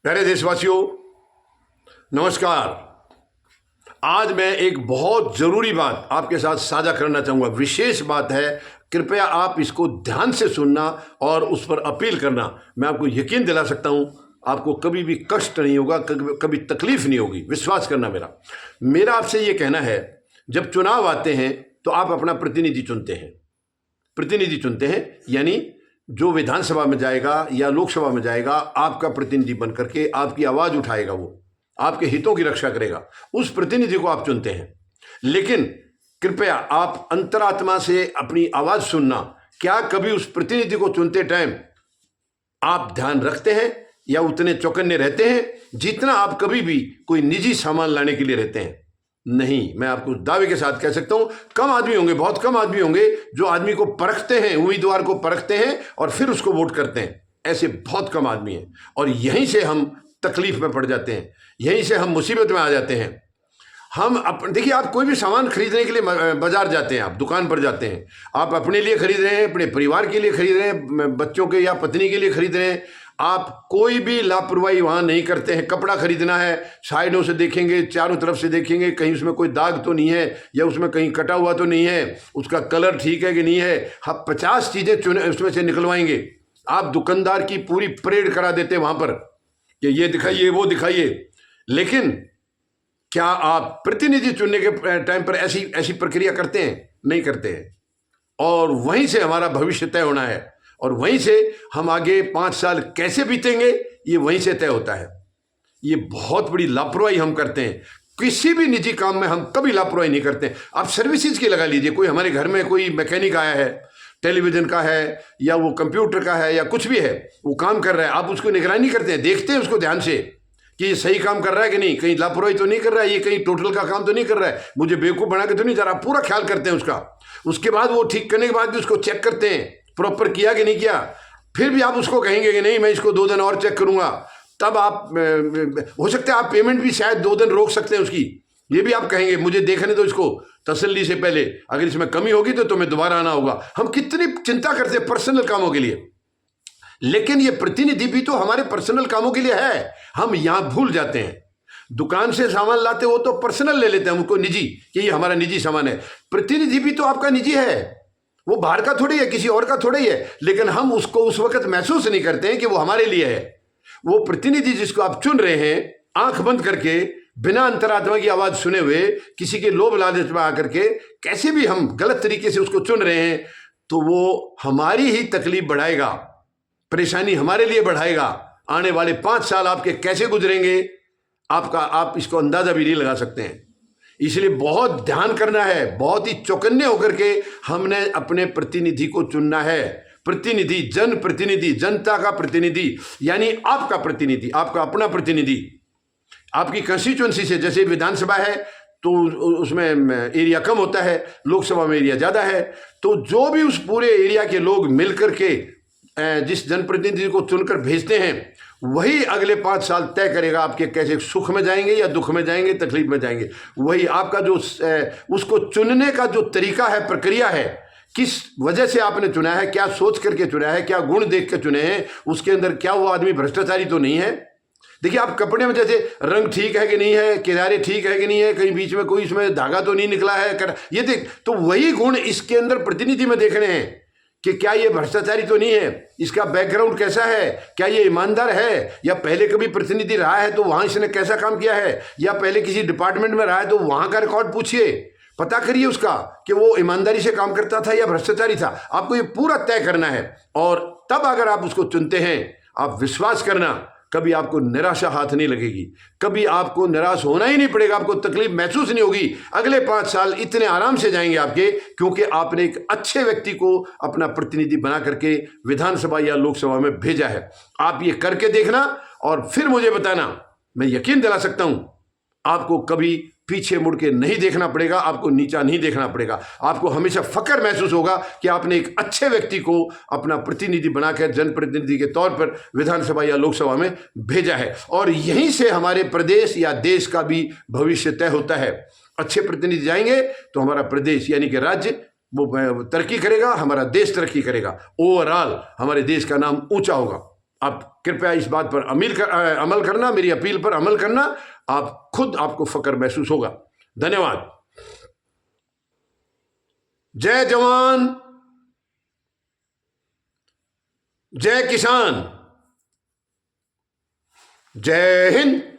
प्यारे देशवासियों, नमस्कार। आज मैं एक बहुत ज़रूरी बात आपके साथ साझा करना चाहूँगा। विशेष बात है, कृपया आप इसको ध्यान से सुनना और उस पर अपील करना। मैं आपको यकीन दिला सकता हूँ, आपको कभी भी कष्ट नहीं होगा, कभी तकलीफ नहीं होगी। विश्वास करना। मेरा आपसे ये कहना है, जब चुनाव आते हैं तो आप अपना प्रतिनिधि चुनते हैं। यानी जो विधानसभा में जाएगा या लोकसभा में जाएगा, आपका प्रतिनिधि बन करके आपकी आवाज़ उठाएगा, वो आपके हितों की रक्षा करेगा। उस प्रतिनिधि को आप चुनते हैं। लेकिन कृपया आप अंतरात्मा से अपनी आवाज़ सुनना। क्या कभी उस प्रतिनिधि को चुनते टाइम आप ध्यान रखते हैं या उतने चौकन्ने रहते हैं जितना आप कभी भी कोई निजी सामान लाने के लिए रहते हैं? नहीं, मैं आपको दावे के साथ कह सकता हूं, कम आदमी होंगे, बहुत कम आदमी होंगे जो आदमी को परखते हैं, उम्मीदवार को परखते हैं और फिर उसको वोट करते हैं। ऐसे बहुत कम आदमी हैं और यहीं से हम तकलीफ में पड़ जाते हैं, यहीं से हम मुसीबत में आ जाते हैं। देखिए, आप कोई भी सामान खरीदने के लिए बाजार जाते हैं, आप दुकान पर जाते हैं, आप अपने लिए खरीद रहे हैं, अपने परिवार के लिए खरीद रहे हैं, बच्चों के या पत्नी के लिए खरीद रहे हैं। आप कोई भी लापरवाही वहाँ नहीं करते हैं। कपड़ा खरीदना है, साइडों से देखेंगे, चारों तरफ से देखेंगे, कहीं उसमें कोई दाग तो नहीं है या उसमें कहीं कटा हुआ तो नहीं है, उसका कलर ठीक है कि नहीं है। हम 50 चीज़ें चुने उसमें से निकलवाएंगे। आप दुकानदार की पूरी परेड करा देते हैं वहाँ पर कि ये दिखाइए, वो दिखाइए। लेकिन क्या आप प्रतिनिधि चुनने के टाइम पर ऐसी प्रक्रिया करते हैं? नहीं करते हैं। और वहीं से हमारा भविष्य तय होना है और वहीं से हम आगे 5 साल कैसे बीतेंगे, ये वहीं से तय होता है। ये बहुत बड़ी लापरवाही हम करते हैं। किसी भी निजी काम में हम कभी लापरवाही नहीं करते। आप सर्विसेज की लगा लीजिए, कोई हमारे घर में कोई मैकेनिक आया है, टेलीविजन का है या वो कंप्यूटर का है या कुछ भी है, वो काम कर रहा है, आप उसको निगरानी करते हैं, देखते हैं उसको ध्यान से कि ये सही काम कर रहा है कि नहीं, कहीं लापरवाही तो नहीं कर रहा है, ये कहीं टोटल का काम तो नहीं कर रहा है, मुझे बेवकूफ़ बना के तो नहीं जा रहा। पूरा ख्याल करते हैं उसका। उसके बाद वो ठीक करने के बाद भी उसको चेक करते हैं, प्रॉपर किया कि नहीं किया। फिर भी आप उसको कहेंगे कि नहीं, मैं इसको 2 दिन और चेक करूंगा। तब आप हो सकता है आप पेमेंट भी शायद 2 दिन रोक सकते हैं उसकी। ये भी आप कहेंगे, मुझे देखने दो इसको तसल्ली से पहले, अगर इसमें कमी होगी तो तुम्हें दोबारा आना होगा। हम कितनी चिंता करते हैं पर्सनल कामों के लिए, लेकिन ये प्रतिनिधि भी तो हमारे पर्सनल कामों के लिए है। हम यहां भूल जाते हैं। दुकान से सामान लाते हो तो पर्सनल ले लेते हैं, हमको निजी, कि ये हमारा निजी सामान है। प्रतिनिधि भी तो आपका निजी है, वो बाहर का थोड़ी है, किसी और का थोड़ी है। लेकिन हम उसको उस वक्त महसूस नहीं करते हैं कि वो हमारे लिए है। वो प्रतिनिधि जिसको आप चुन रहे हैं, आंख बंद करके, बिना अंतरात्मा की आवाज सुने हुए, किसी के लोभ लालच में आकर के कैसे भी हम गलत तरीके से उसको चुन रहे हैं, तो वो हमारी ही तकलीफ बढ़ाएगा, परेशानी हमारे लिए बढ़ाएगा। आने वाले 5 साल आपके कैसे गुजरेंगे, आप इसको अंदाजा भी नहीं लगा सकते हैं। इसलिए बहुत ध्यान करना है, बहुत ही चौकन्ने होकर के हमने अपने प्रतिनिधि को चुनना है। प्रतिनिधि, जनप्रतिनिधि, जनता का प्रतिनिधि, यानी आपका प्रतिनिधि, आपका अपना प्रतिनिधि, आपकी कंस्टिट्यूएंसी से। जैसे विधानसभा है तो उसमें एरिया कम होता है, लोकसभा में एरिया ज़्यादा है। तो जो भी उस पूरे एरिया के लोग मिलकर के जिस जनप्रतिनिधि को चुनकर भेजते हैं, वही अगले 5 साल तय करेगा आपके कैसे सुख में जाएंगे या दुख में जाएंगे, तकलीफ में जाएंगे। वही आपका जो उसको चुनने का जो तरीका है, प्रक्रिया है, किस वजह से आपने चुना है, क्या सोच करके चुना है, क्या गुण देख के चुने हैं, उसके अंदर क्या वो आदमी भ्रष्टाचारी तो नहीं है। देखिए, आप कपड़े में जैसे रंग ठीक है कि नहीं है, किनारे ठीक है कि नहीं है, कहीं बीच में कोई इसमें धागा तो नहीं निकला है, ये देख, तो वही गुण इसके अंदर प्रतिनिधि में देखने हैं कि क्या ये भ्रष्टाचारी तो नहीं है, इसका बैकग्राउंड कैसा है, क्या ये ईमानदार है, या पहले कभी प्रतिनिधि रहा है तो वहां इसने कैसा काम किया है, या पहले किसी डिपार्टमेंट में रहा है तो वहां का रिकॉर्ड पूछिए, पता करिए उसका कि वो ईमानदारी से काम करता था या भ्रष्टाचारी था। आपको ये पूरा तय करना है और तब अगर आप उसको चुनते हैं, आप विश्वास करना, कभी आपको निराशा हाथ नहीं लगेगी, कभी आपको निराश होना ही नहीं पड़ेगा, आपको तकलीफ महसूस नहीं होगी। अगले 5 साल इतने आराम से जाएंगे आपके, क्योंकि आपने एक अच्छे व्यक्ति को अपना प्रतिनिधि बना करके विधानसभा या लोकसभा में भेजा है। आप ये करके देखना और फिर मुझे बताना। मैं यकीन दिला सकता हूं, आपको कभी पीछे मुड़ के नहीं देखना पड़ेगा, आपको नीचा नहीं देखना पड़ेगा। आपको हमेशा फक्र महसूस होगा कि आपने एक अच्छे व्यक्ति को अपना प्रतिनिधि बनाकर जनप्रतिनिधि के तौर पर विधानसभा या लोकसभा में भेजा है। और यहीं से हमारे प्रदेश या देश का भी भविष्य तय होता है। अच्छे प्रतिनिधि जाएंगे तो हमारा प्रदेश यानी कि राज्य वो तरक्की करेगा, हमारा देश तरक्की करेगा, ओवरऑल हमारे देश का नाम ऊंचा होगा। आप कृपया इस बात पर अमल करना, मेरी अपील पर अमल करना, आप खुद आपको फक्र महसूस होगा। धन्यवाद। जय जवान, जय किसान, जय हिंद।